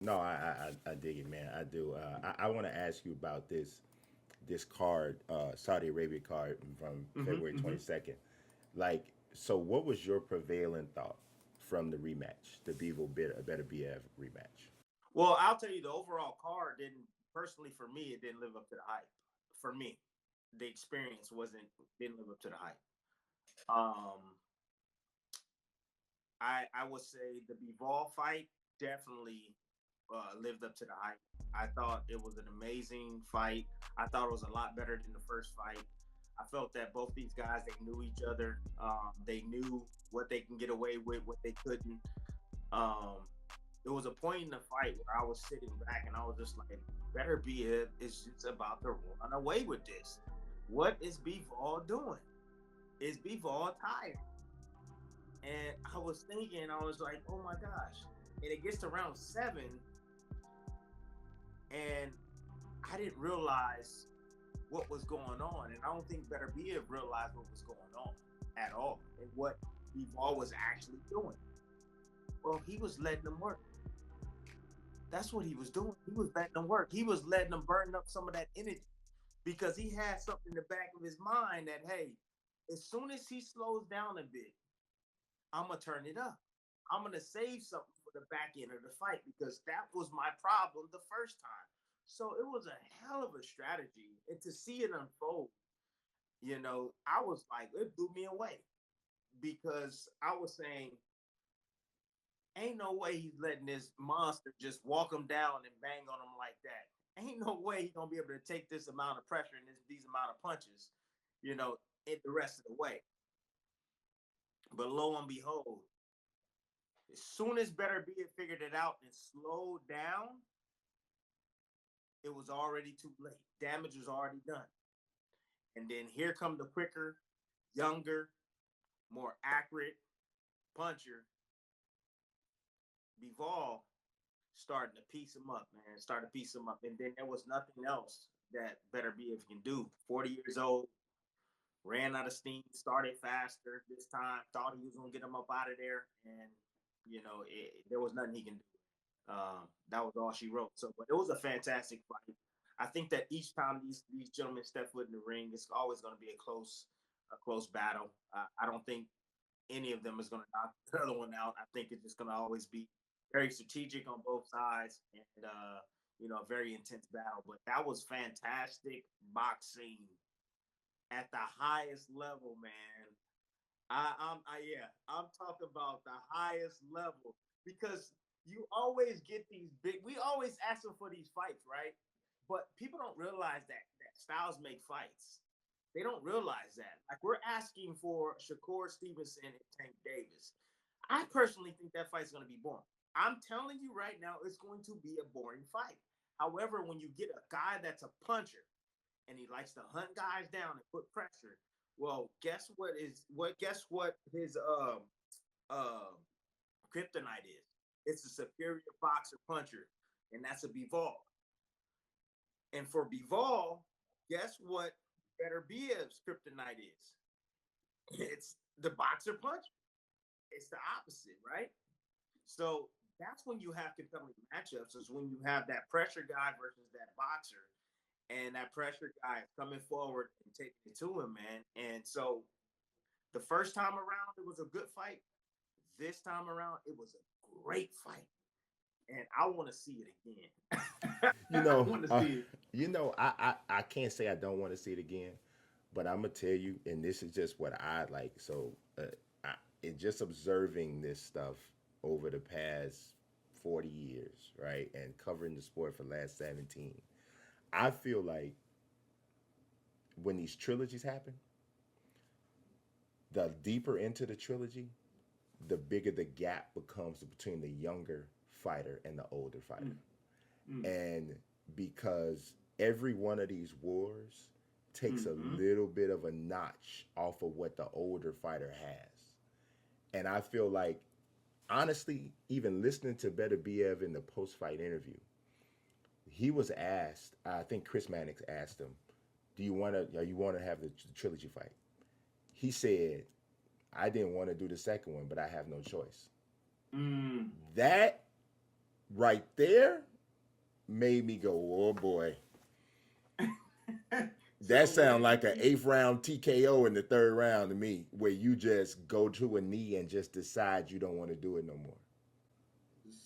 No, I dig it, man. I do. I want to ask you about this card, Saudi Arabia card from February Hmm. 22nd. Like, so what was your prevailing thought from the rematch, the Bivol Beterbiev rematch? Well, I'll tell you, the overall card didn't personally for me. It didn't live up to the hype. For me, the experience wasn't didn't live up to the hype. Um, I would say the Bivol fight definitely lived up to the hype. I thought it was an amazing fight. I thought it was a lot better than the first fight. I felt that both these guys they knew each other. They knew what they can get away with, what they couldn't. Um, there was a point in the fight where I was sitting back and I was just like, "Better be it. It's just about to run away with this. What is Bivol doing? Is Bivol tired?" And I was thinking, I was like, "Oh my gosh!" And it gets to round seven, and I didn't realize what was going on, and I don't think Better Be It realized what was going on at all, and what Bivol was actually doing. Well, he was letting them work. That's what he was doing. He was letting them work. He was letting them burn up some of that energy because he had something in the back of his mind that, hey, as soon as he slows down a bit, I'm gonna turn it up. I'm gonna save something for the back end of the fight because that was my problem the first time. So it was a hell of a strategy, and to see it unfold, I was like, it blew me away because I was saying, ain't no way he's letting this monster just walk him down and bang on him like that. Ain't no way he's gonna be able to take this amount of pressure and these amount of punches, you know, it the rest of the way. But lo and behold, as soon as Better Be It figured it out and slowed down, it was already too late. Damage was already done. And then here come the quicker, younger, more accurate puncher, Bivol, starting to piece him up, man. Starting to piece him up. And then there was nothing else that Better Be If can do. 40 years old, ran out of steam, started faster this time, thought he was going to get him up out of there. And, there was nothing he can do. That was all she wrote. So, but it was a fantastic fight. I think that each time these gentlemen step foot in the ring, it's always going to be a close battle. I don't think any of them is going to knock the other one out. I think it's just going to always be very strategic on both sides and a very intense battle. But that was fantastic boxing at the highest level, man. I'm talking about the highest level because you always get these big. We always ask them for these fights, right? But people don't realize that styles make fights. They don't realize that. Like we're asking for Shakur Stevenson and Tank Davis. I personally think that fight's going to be boring. I'm telling you right now, it's going to be a boring fight. However, when you get a guy that's a puncher and he likes to hunt guys down and put pressure, well, guess what his uh kryptonite is? It's a superior boxer puncher, and that's a Bivol. And for Bivol, guess what Better Biev's kryptonite is? It's the boxer puncher. It's the opposite, right? So that's when you have compelling matchups, is when you have that pressure guy versus that boxer. And that pressure guy is coming forward and taking it to him, man. And so the first time around, it was a good fight. This time around, it was a great fight. And I want to see it again. You I know, want to see it. I can't say I don't want to see it again, but I'm gonna tell you, and this is just what I like. So, I, in just observing this stuff over the past 40 years, right, and covering the sport for the last 17, I feel like when these trilogies happen, the deeper into the trilogy, the bigger the gap becomes between the younger fighter and the older fighter. Mm, mm, And because every one of these wars takes a mm-hmm. little bit of a notch off of what the older fighter has. And I feel like, honestly, even listening to Beterbiev in the post fight interview, he was asked, I think Chris Mannix asked him, do you want to have the trilogy fight? He said, I didn't want to do the second one, but I have no choice. Mm, That right there made me go, oh boy. That So what sound did he like an mean? eighth round TKO in the third round to me, where you just go to a knee and just decide you don't want to do it no more.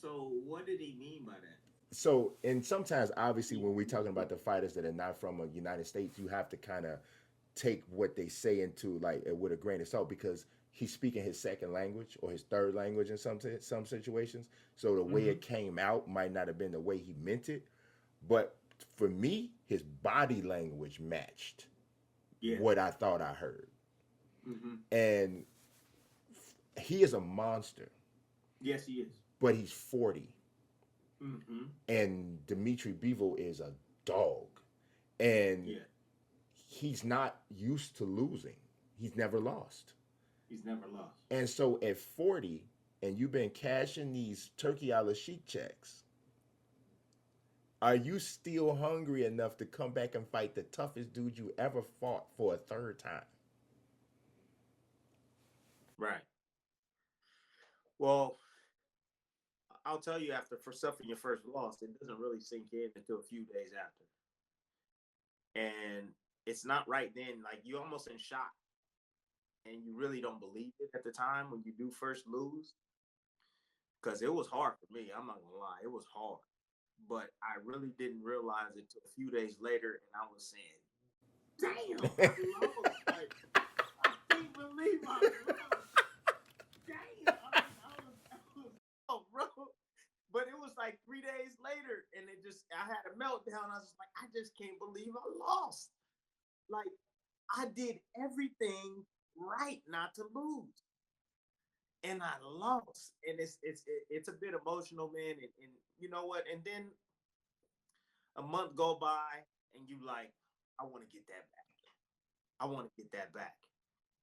So what did he mean by that? So, and sometimes, obviously, He, when we're talking about the fighters that are not from the United States, you have to kind of take what they say into like with a grain of salt because he's speaking his second language or his third language in some situations. So the way mm-hmm. it came out might not have been the way he meant it, but for me, his body language matched Yeah. what I thought I heard, Mm-hmm. and he is a monster, Yes, he is. but he's 40, Mm-hmm. and Dimitri Bivol is a dog, and Yeah. he's not used to losing. He's never lost. He's never lost. And so at 40, and you've been cashing these turkey a la sheep checks, are you still hungry enough to come back and fight the toughest dude you ever fought for a third time? Right. Well, I'll tell you after for suffering your first loss, it doesn't really sink in until a few days after. And it's not right then. Like you almost in shock and you really don't believe it at the time when you do first lose. Because it was hard for me. I'm not gonna lie, it was hard. But I really didn't realize it till a few days later, and I was saying, "Damn, I lost! Like, I can't believe I lost! Damn, oh, bro." But it was like 3 days later, and I had a meltdown. I was just like, I just can't believe I lost. Like, I did everything right not to lose, and I lost. And it's a bit emotional, man. And you know what? And then a month go by, and you like, I want to get that back. I want to get that back.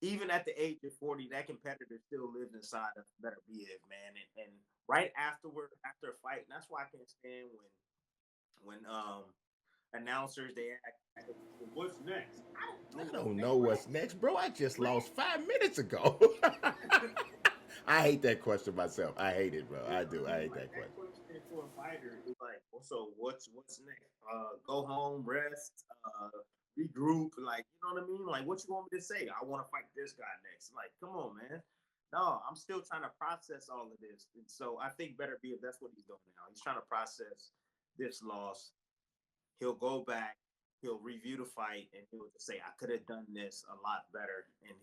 Even at the age of 40, that competitor still lives inside of Beterbiev, man. And right afterward, after a fight, and that's why I can't stand when announcers they ask, "What's next?" I don't I know what's don't know next. what's next, bro. I just When? lost 5 minutes ago. I hate that question myself. I hate it, bro. Yeah, I do. I I mean, hate like that that question. question for a fighter is like, well, so what's next? Go home, rest, regroup. Like, you know what I mean? Like, what you want me to say? I want to fight this guy next. Like, come on, man. No, I'm still trying to process all of this, and so I think better be if that's what he's doing now. He's trying to process this loss. He'll go back, he'll review the fight, and he'll just say, I could have done this a lot better. And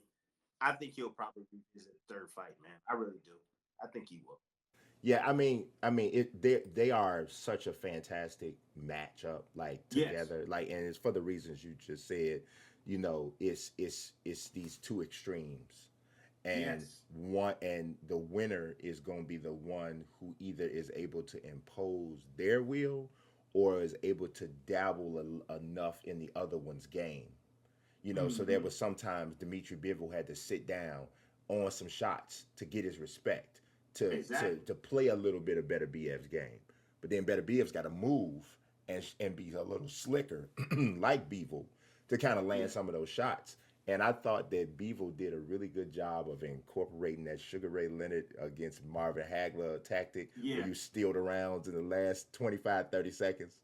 I think he'll probably revisit the third fight, man. I really do. I think he will. Yeah, they are such a fantastic matchup, like Yes. together, like, and it's for the reasons you just said. It's these two extremes, and Yes. the winner is going to be the one who either is able to impose their will or is able to dabble enough in the other one's game. So there Mm-hmm. was sometimes Dimitri Bivol had to sit down on some shots to get his respect, Exactly. to play a little bit of Beterbiev's game. But then Beterbiev's got to move and be a little slicker, like Bivol, to kind of land Yeah. some of those shots. And I thought that Bivol did a really good job of incorporating that Sugar Ray Leonard against Marvin Hagler tactic where Yeah. you steal the rounds in the last 25, 30 seconds.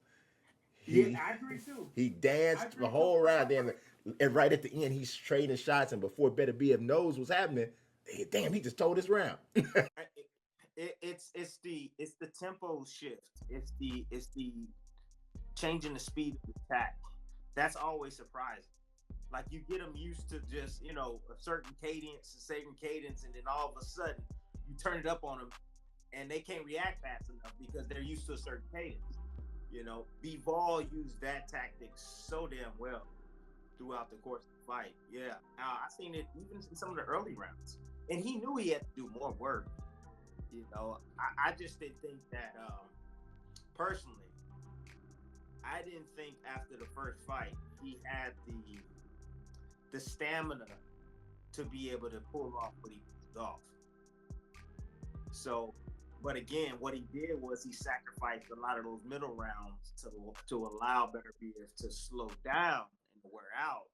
Yeah, He I agree too. he I danced the agree too. whole round. Then and right at the end, he's trading shots, and before Beterbiev knows what's happening, damn, he just told his round. It's the tempo shift. It's the changing the speed of the attack. That's always surprising. Like you get them used to just a certain cadence, and then all of a sudden you turn it up on them, and they can't react fast enough because they're used to a certain cadence. Bivol used that tactic so damn well throughout the course of the fight. Yeah, I seen it even in some of the early rounds, and he knew he had to do more work. I just didn't think that personally. I didn't think after the first fight he had the stamina to be able to pull off what he pulled off. So, but again, what he did was he sacrificed a lot of those middle rounds to allow Beterbiev to slow down and wear out.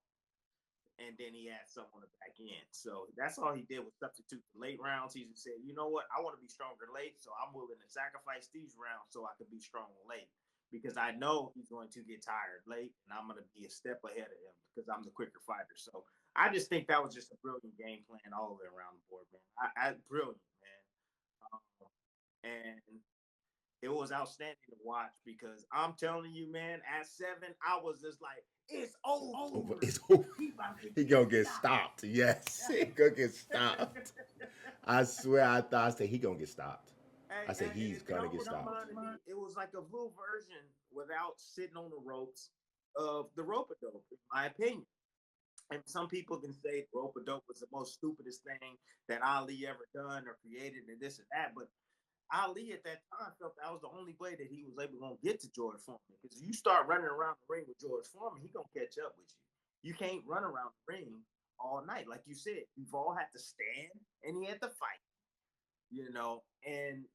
and then he had some on the back end. So that's all he did was substitute the late rounds. He just said, you know what, I want to be stronger late, so I'm willing to sacrifice these rounds so I can be strong late because I know he's going to get tired late, and I'm going to be a step ahead of him because I'm the quicker fighter. So I just think that was just a brilliant game plan all the way around the board, man. Brilliant, man. And it was outstanding to watch because I'm telling you, man, at 7, I was just like, it's over. It's over. He, He gonna get stopped. Yes, he gonna get stopped. I swear, I said he gonna get stopped. I said he's gonna get stopped. It was like a blue version without sitting on the ropes of the rope a dope, in my opinion. And some people can say rope a dope was the most stupidest thing that Ali ever done or created, and this and that. But Ali at that time felt that was the only way that he was able to get to George Foreman. Because you start running around the ring with George Foreman, he gonna catch up with you. You can't run around the ring all night, like you said. You've all had to stand and he had to fight, and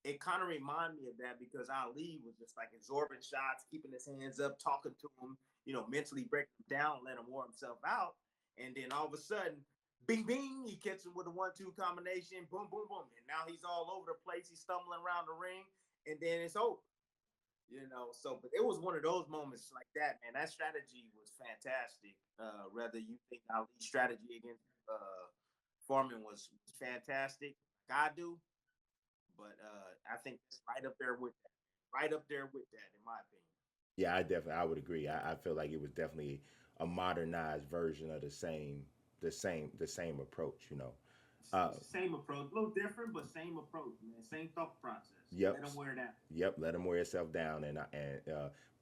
it kind of reminded me of that because Ali was just like absorbing shots, keeping his hands up, talking to him, mentally breaking him down, let him wear himself out. And then all of a sudden, bing, bing, he catches him with a 1-2 combination, boom, boom, boom. And now he's all over the place. He's stumbling around the ring, and then it's over. So, but it was one of those moments like that, man. That strategy was fantastic. Whether you think Ali's strategy against Foreman was fantastic, like I do, but I think it's right up there with that. Right up there with that, in my opinion. Yeah, I would agree. I feel like it was definitely a modernized version of the same approach. Same approach, a little different, but same approach, man. Same thought process. Yep. Let him wear that. Yep. Let him wear himself down, and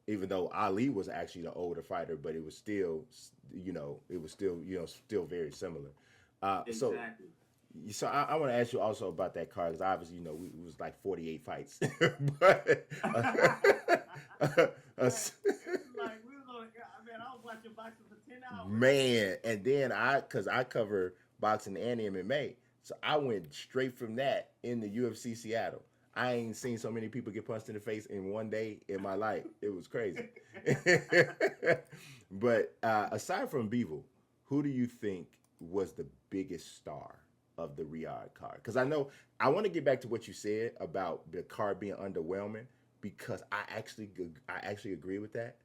even though Ali was actually the older fighter, but it was still, still very similar. So Exactly. I want to ask you also about that card because obviously it was like 48 fights, but Like we was on, man, I was watching boxing for 10 hours. man, and then because I cover boxing and MMA, so I went straight from that in the UFC Seattle. I ain't seen so many people get punched in the face in one day in my life. It was crazy. But aside from Bivol, who do you think was the biggest star of the Riyadh card? Because I want to get back to what you said about the card being underwhelming because I actually agree with that.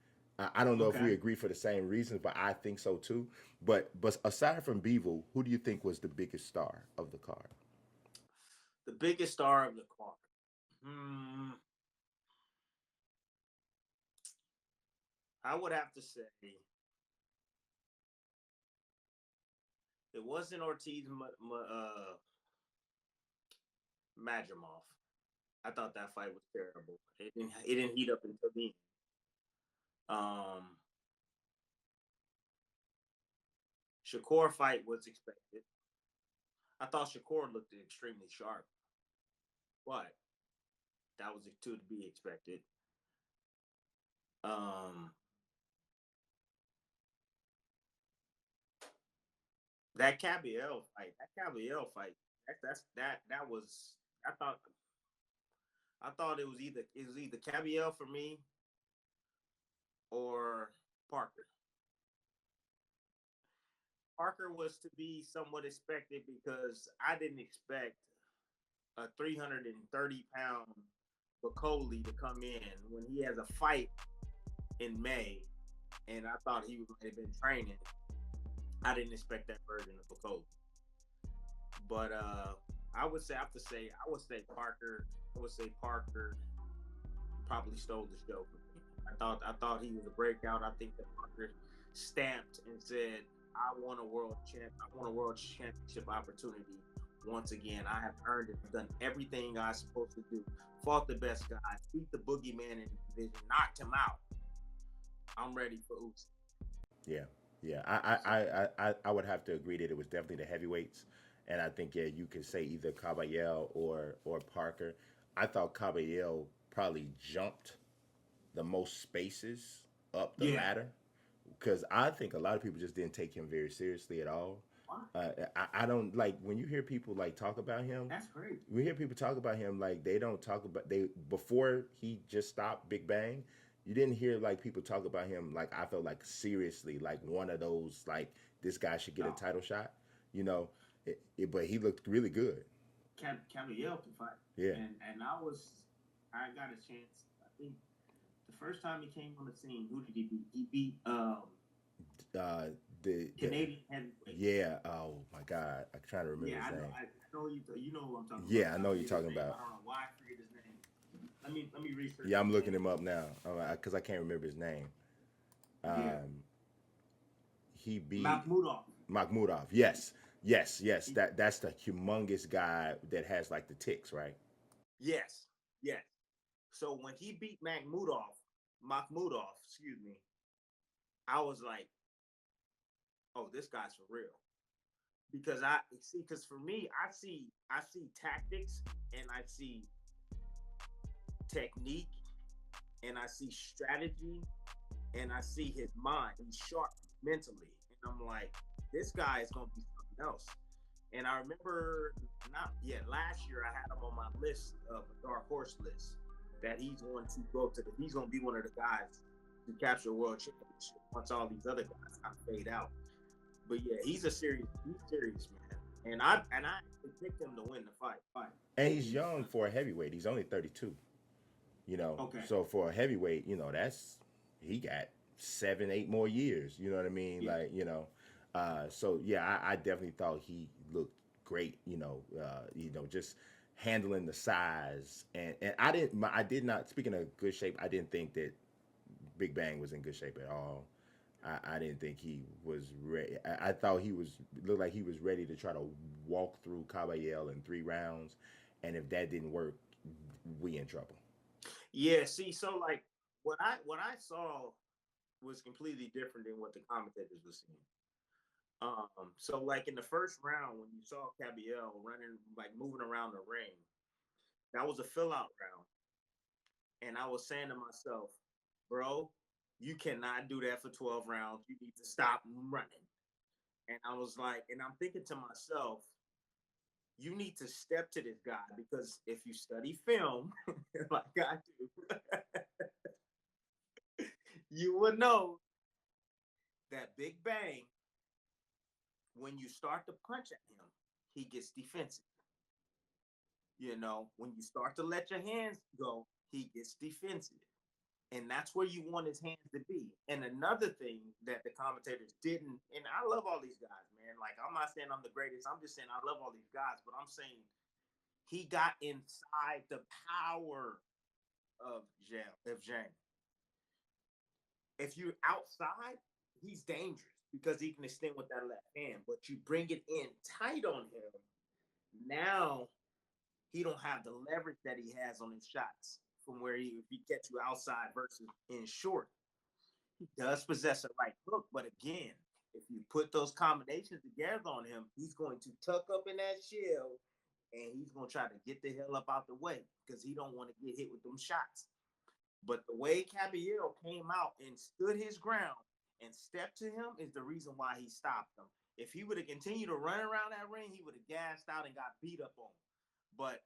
I don't know if we agree for the same reasons, but I think so too. But aside from Bivol, who do you think was the biggest star of the card? The biggest star of the card. Hmm. I would have to say it wasn't Ortiz Madrimov. I thought that fight was terrible. It didn't heat up until the end. Um, Shakur fight was expected. I thought Shakur looked extremely sharp, but that was to be expected. Um, that Cabiel fight, that was. I thought I thought it was either Cabiel for me or Parker. Parker was to be somewhat expected because I didn't expect a 330-pound Bacoli to come in when he has a fight in May, and I thought he would have been training. I didn't expect that version of Bacoli, but Parker. I would say Parker probably stole the show for me. I thought he was a breakout. I think that Parker stamped and said, I want a world championship opportunity. Once again, I have earned it. I've done everything I was supposed to do. Fought the best guy, beat the boogeyman in the division, knocked him out. I'm ready for Usyk. Yeah, yeah. I would have to agree that it was definitely the heavyweights, and I think you could say either Caballero or Parker. I thought Caballero probably jumped the most spaces up the Yeah. ladder because I think a lot of people just didn't take him very seriously at all. I don't like when you hear people like talk about him. That's great. We hear people talk about him like they don't talk about they before he just stopped Big Bang. You didn't hear like people talk about him like I felt like seriously like one of those like this guy should get a No, title shot. You know, but he looked really good. Cavill can fight, Yeah. and I got a chance. I think the first time he came on the scene, who did he beat? He beat Uh, the Canadian heavyweight. yeah. Oh my God, I'm trying to remember Yeah, his I know. name. I know you know who I'm talking about. Yeah, I I know you're forget his talking name. I about. don't know why I forget his name. Let me research Yeah, I'm his looking name. him up now because I can't remember his name. Yeah, Um, he beat Makhmudov. Makhmudov. Yes, yes, yes. He, That's the humongous guy that has like the ticks, right? yes, yes. So when he beat Makhmudov, excuse me, I was like, oh, this guy's for real. Because I see, because for me, I see tactics and I see technique and I see strategy and I see his mind. He's sharp mentally, and I'm like, this guy is gonna be something else. And I remember not yet last year I had him on my list of a dark horse list that he's going to be one of the guys to capture a world championship once all these other guys kind of fade out. But yeah, he's serious man, and I picked him to win the fight. And he's young for a heavyweight. He's only 32. You know, Okay. so for a heavyweight, that's he got 7, 8 more years. You know what I mean? Yeah. Like so yeah, I definitely thought he looked great. Just handling the size and I did not. Speaking of good shape, I didn't think that Big Bang was in good shape at all. I didn't think he was ready. I thought he was looked like he was ready to try to walk through Caballel in 3 rounds, and if that didn't work, we in trouble. Yeah. See, so like what I saw was completely different than what the commentators were seeing. So like in the first round, when you saw Cabiel running, like moving around the ring, that was a fill out round. And I was saying to myself, bro, you cannot do that for 12 rounds. You need to stop running. And I was like, and I'm thinking to myself, you need to step to this guy because if you study film, like I do, you will know that Big Bang, when you start to punch at him, he gets defensive. When you start to let your hands go, he gets defensive. And that's where you want his hands to be. And another thing that the commentators didn't, and I love all these guys, man. Like, I'm not saying I'm the greatest. I'm just saying I love all these guys, but I'm saying he got inside the power of Jane. If you're outside, he's dangerous because he can extend with that left hand. But you bring it in tight on him, now he don't have the leverage that he has on his shots from where if he gets you outside versus in short. He does possess a right hook, but again, if you put those combinations together on him, he's going to tuck up in that shell and he's going to try to get the hell up out the way because he don't want to get hit with them shots. But the way Caballero came out and stood his ground and stepped to him is the reason why he stopped him. If he would have continued to run around that ring, he would have gassed out and got beat up on. But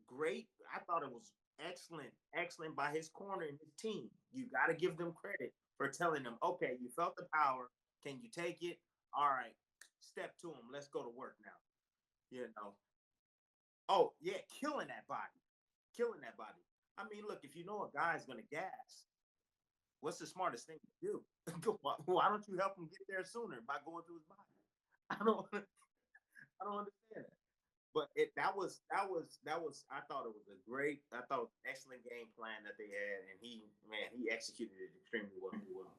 great. I thought it was excellent by his corner and his team. You got to give them credit for telling them, okay, you felt the power. Can you take it? All right, step to him. Let's go to work now. You know. Oh yeah, killing that body, killing that body. I mean, look, if you know a guy's gonna gas, what's the smartest thing to do? Why don't you help him get there sooner by going through his body? I don't, I don't understand that. But I thought it was I thought it was an excellent game plan that they had, and he executed it extremely well. Yeah,